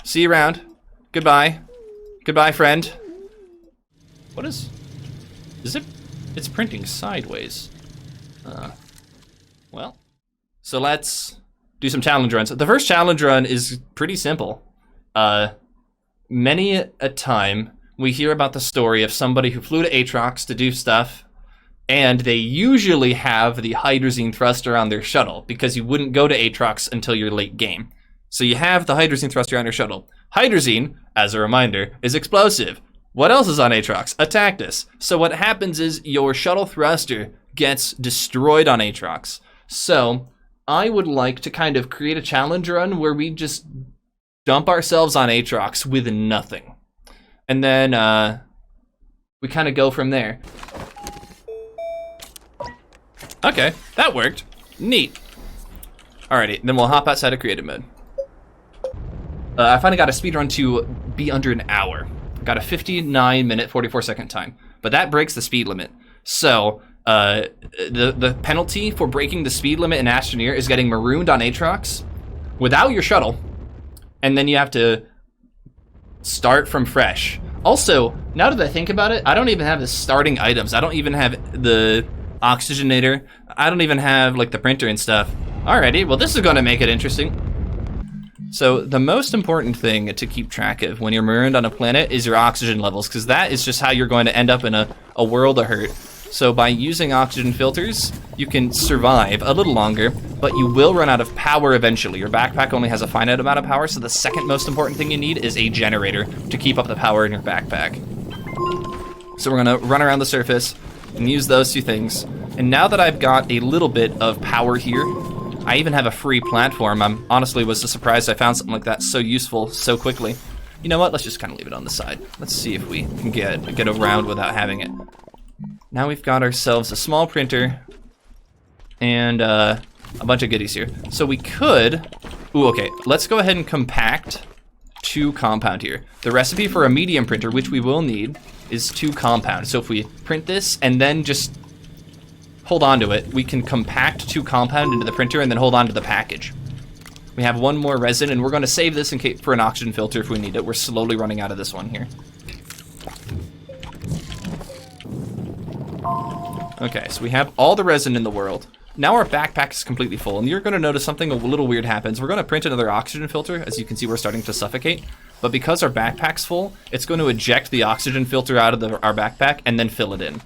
See you around. Goodbye. Goodbye, friend. What is it? It's printing sideways. Well. So let's do some challenge runs. The first challenge run is pretty simple. Many a time we hear about the story of somebody who flew to Atrox to do stuff, and they usually have the hydrazine thruster on their shuttle, because you wouldn't go to Atrox until your late game. So you have the hydrazine thruster on your shuttle. Hydrazine, as a reminder, is explosive. What else is on Atrox? A Tactus. So what happens is your shuttle thruster gets destroyed on Atrox. So I would like to kind of create a challenge run where we just dump ourselves on Atrox with nothing. And then we kind of go from there. Okay, that worked. Neat. Alrighty, then we'll hop outside of creative mode. I finally got a speedrun to be under an hour. Got a 59-minute, 44-second time. But that breaks the speed limit. So, the penalty for breaking the speed limit in Astroneer is getting marooned on Atrox without your shuttle. And then you have to start from fresh. Also, now that I think about it, I don't even have the starting items. I don't even have the oxygenator. I don't even have, like, the printer and stuff. Alrighty, well, this is going to make it interesting. So the most important thing to keep track of when you're marooned on a planet is your oxygen levels, because that is just how you're going to end up in a world of hurt. So by using oxygen filters, you can survive a little longer, but you will run out of power eventually. Your backpack only has a finite amount of power, so the second most important thing you need is a generator to keep up the power in your backpack. So we're gonna run around the surface and use those two things. And now that I've got a little bit of power here, I even have a free platform. I'm honestly was surprised I found something like that so useful so quickly. You know what? Let's just kind of leave it on the side. Let's see if we can get around without having it. Now we've got ourselves a small printer and a bunch of goodies here. So we could... Ooh, okay. Let's go ahead and compact 2 compound here. The recipe for a medium printer, which we will need, is 2 compound. So if we print this and then just hold on to it, we can compact 2 compound into the printer and then hold on to the package. We have 1 more resin, and we're going to save this in case for an oxygen filter if we need it. We're slowly running out of this one here. Okay, so we have all the resin in the world. Now our backpack is completely full, and you're going to notice something a little weird happens. We're going to print another oxygen filter. As you can see, we're starting to suffocate. But because our backpack's full, it's going to eject the oxygen filter out of our backpack and then fill it in.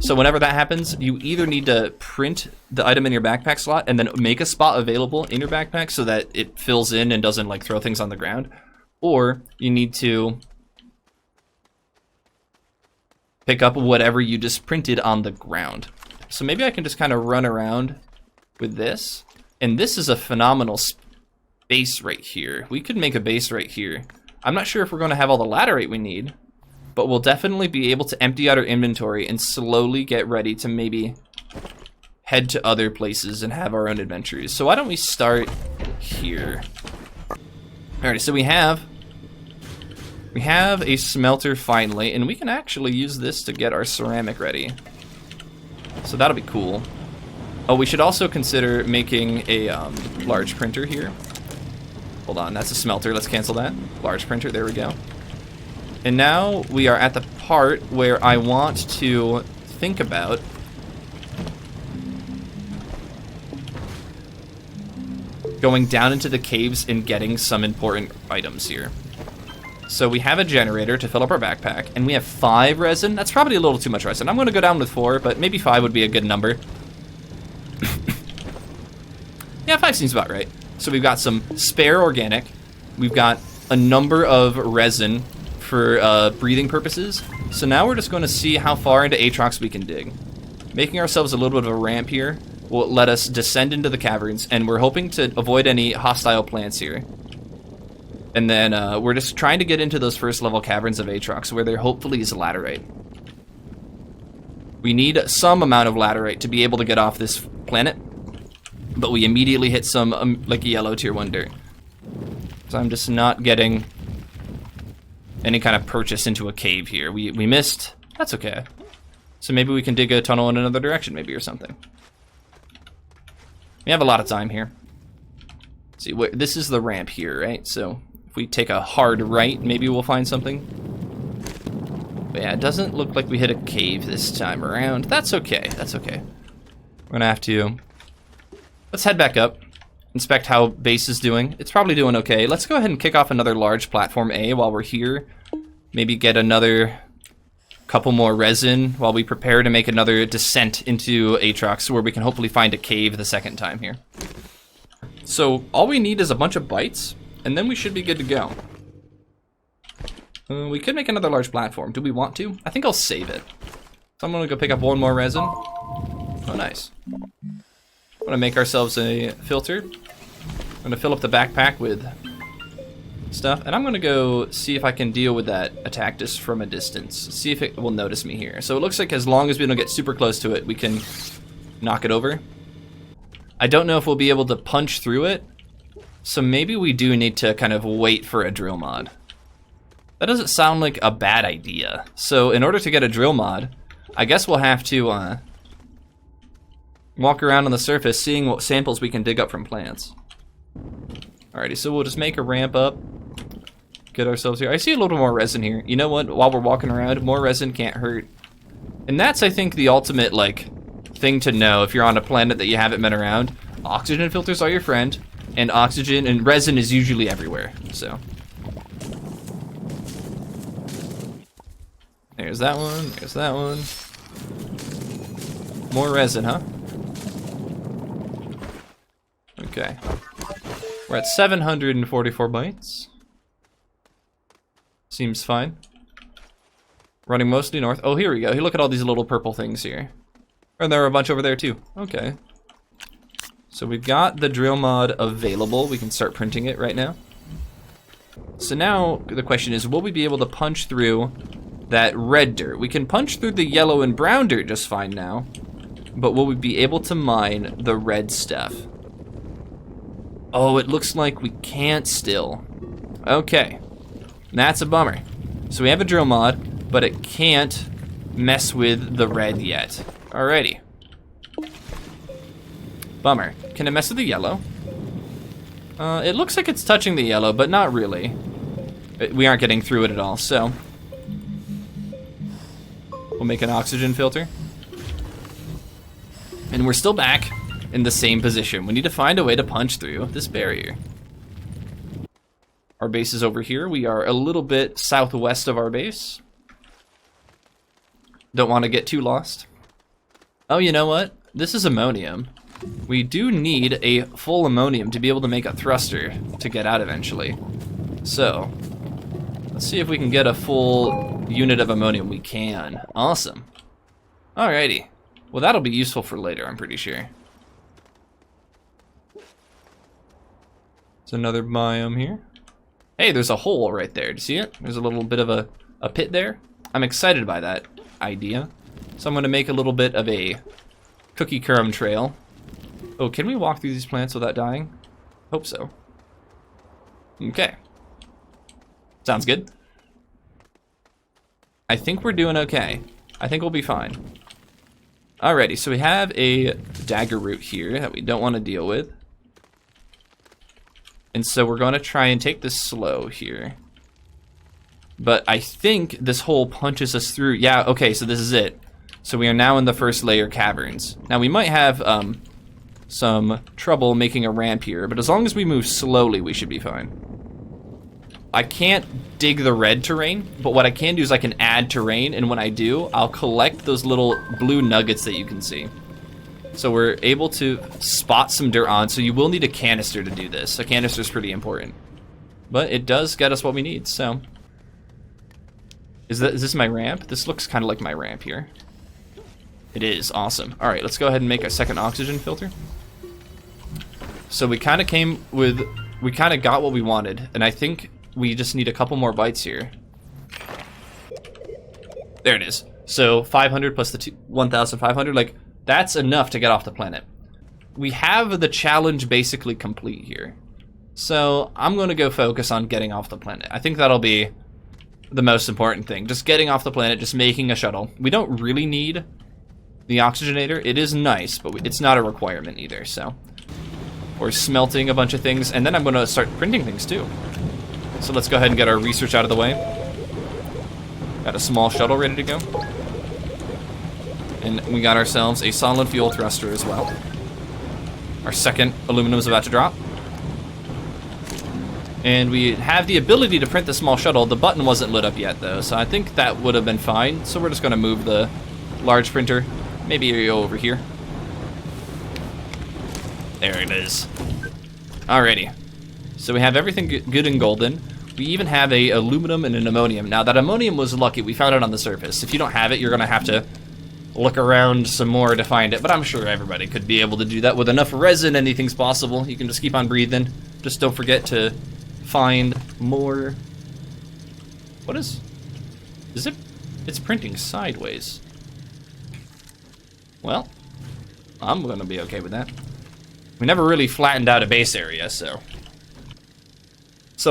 So whenever that happens, you either need to print the item in your backpack slot and then make a spot available in your backpack so that it fills in and doesn't like throw things on the ground, or you need to pick up whatever you just printed on the ground. So maybe I can just kind of run around with this, and this is a phenomenal base right here. We could make a base right here. I'm not sure if we're going to have all the laterite we need, but we'll definitely be able to empty out our inventory and slowly get ready to maybe head to other places and have our own adventures. So why don't we start here? Alright, so we have a smelter finally, and we can actually use this to get our ceramic ready. So that'll be cool. Oh, we should also consider making a large printer here. Hold on, that's a smelter. Let's cancel that. Large printer, there we go. And now we are at the part where I want to think about going down into the caves and getting some important items here. So we have a generator to fill up our backpack, and we have 5 resin. That's probably a little too much resin. I'm going to go down with 4, but maybe 5 would be a good number. Yeah, 5 seems about right. So we've got some spare organic. We've got a number of resin for breathing purposes. So now we're just going to see how far into Atrox we can dig. Making ourselves a little bit of a ramp here will let us descend into the caverns, and we're hoping to avoid any hostile plants here. And then we're just trying to get into those first level caverns of Atrox where there hopefully is laterite. We need some amount of laterite to be able to get off this planet, but we immediately hit some like yellow tier 1 dirt. So I'm just not getting any kind of purchase into a cave here. We missed. That's okay. So maybe we can dig a tunnel in another direction maybe or something. We have a lot of time here. See, this is the ramp here, right? So If we take a hard right, maybe we'll find something. But yeah, it doesn't look like we hit a cave this time around. That's okay, that's okay. We're gonna have to... Let's head back up. Inspect how base is doing. It's probably doing okay. Let's go ahead and kick off another large platform A while we're here. Maybe get another couple more resin while we prepare to make another descent into Atrox where we can hopefully find a cave the second time here. So all we need is a bunch of bites, and then we should be good to go. We could make another large platform. Do we want to? I think I'll save it. So I'm gonna go pick up one more resin. Oh, nice. I'm gonna make ourselves a filter. I'm gonna fill up the backpack with stuff, and I'm gonna go see if I can deal with that attack just from a distance. See if it will notice me here. So it looks like as long as we don't get super close to it, we can knock it over. I don't know if we'll be able to punch through it, so maybe we do need to kind of wait for a drill mod. That doesn't sound like a bad idea. So in order to get a drill mod, I guess we'll have to walk around on the surface, seeing what samples we can dig up from plants. Alrighty, so we'll just make a ramp up, get ourselves here. I see a little more resin here. You know what? While we're walking around, more resin can't hurt. And that's, I think, the ultimate, like, thing to know if you're on a planet that you haven't been around. Oxygen filters are your friend, and oxygen and resin is usually everywhere, so. There's that one, there's that one. More resin, huh? Okay. We're at 744 bytes. Seems fine. Running mostly north. Oh, here we go. Hey, look at all these little purple things here. And there are a bunch over there too. Okay. So we've got the drill mod available. We can start printing it right now. So now the question is, will we be able to punch through that red dirt? We can punch through the yellow and brown dirt just fine now. But will we be able to mine the red stuff? Oh, it looks like we can't still. Okay, that's a bummer. So we have a drill mod, but it can't mess with the red yet. Alrighty. Bummer. Can it mess with the yellow? It looks like it's touching the yellow, but not really. We aren't getting through it at all, so. We'll make an oxygen filter. And we're still back in the same position. We need to find a way to punch through this barrier. Our base is over here. We are a little bit southwest of our base. Don't want to get too lost. Oh, you know what? This is ammonium. We do need a full ammonium to be able to make a thruster to get out eventually. So, let's see if we can get a full unit of ammonium. We can. Awesome. Alrighty. Well, that'll be useful for later, I'm pretty sure. There's another biome here. Hey, there's a hole right there. Do you see it? There's a little bit of a pit there. I'm excited by that idea. So I'm going to make a little bit of a cookie crumb trail. Oh, can we walk through these plants without dying? Hope so. Okay. Sounds good. I think we're doing okay. I think we'll be fine. Alrighty, so we have a dagger root here that we don't want to deal with. And so we're going to try and take this slow here. But I think this hole punches us through. Yeah, okay, so this is it. So we are now in the first layer caverns. Now we might have some trouble making a ramp here, but as long as we move slowly, we should be fine. I can't dig the red terrain, but what I can do is I can add terrain, and when I do, I'll collect those little blue nuggets that you can see. So we're able to spot some dirt on, so you will need a canister to do this. A canister is pretty important. But it does get us what we need, so. Is this my ramp? This looks kind of like my ramp here. It is, awesome. All right, let's go ahead and make a second oxygen filter. So we kind of got what we wanted, and I think we just need a couple more bites here. There it is. So 500 plus the 1,500, like, that's enough to get off the planet. We have the challenge basically complete here. So I'm going to go focus on getting off the planet. I think that'll be the most important thing. Just getting off the planet, just making a shuttle. We don't really need the oxygenator. It is nice, but it's not a requirement either, so. We're smelting a bunch of things, and then I'm going to start printing things too. So let's go ahead and get our research out of the way. Got a small shuttle ready to go. And we got ourselves a solid fuel thruster as well. Our second aluminum is about to drop. And we have the ability to print the small shuttle. The button wasn't lit up yet though, so I think that would have been fine. So we're just gonna move the large printer, maybe over here. There it is. Alrighty. So we have everything good and golden. We even have a aluminum and an ammonium. Now that ammonium was lucky, we found it on the surface. If you don't have it, you're gonna have to look around some more to find it, but I'm sure everybody could be able to do that. With enough resin, anything's possible. You can just keep on breathing. Just don't forget to find more. What is it? It's printing sideways. Well, I'm gonna be okay with that. We never really flattened out a base area, so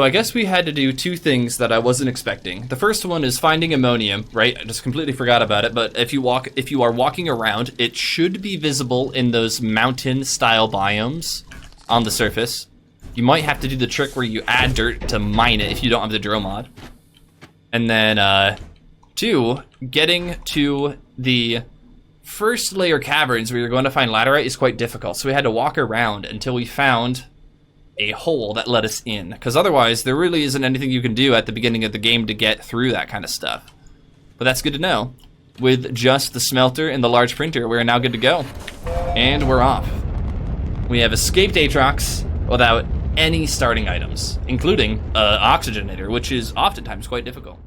I guess we had to do two things that I wasn't expecting. The first one is finding ammonium, right? I just completely forgot about it, but if you are walking around, it should be visible in those mountain-style biomes on the surface. You might have to do the trick where you add dirt to mine it if you don't have the drill mod. And then, two, getting to the first layer caverns where you're going to find laterite is quite difficult. So we had to walk around until we found a hole that let us in, because otherwise there really isn't anything you can do at the beginning of the game to get through that kind of stuff. But that's good to know. With just the smelter and the large printer, we're now good to go. And we're off. We have escaped Atrox without any starting items, including an oxygenator, which is oftentimes quite difficult.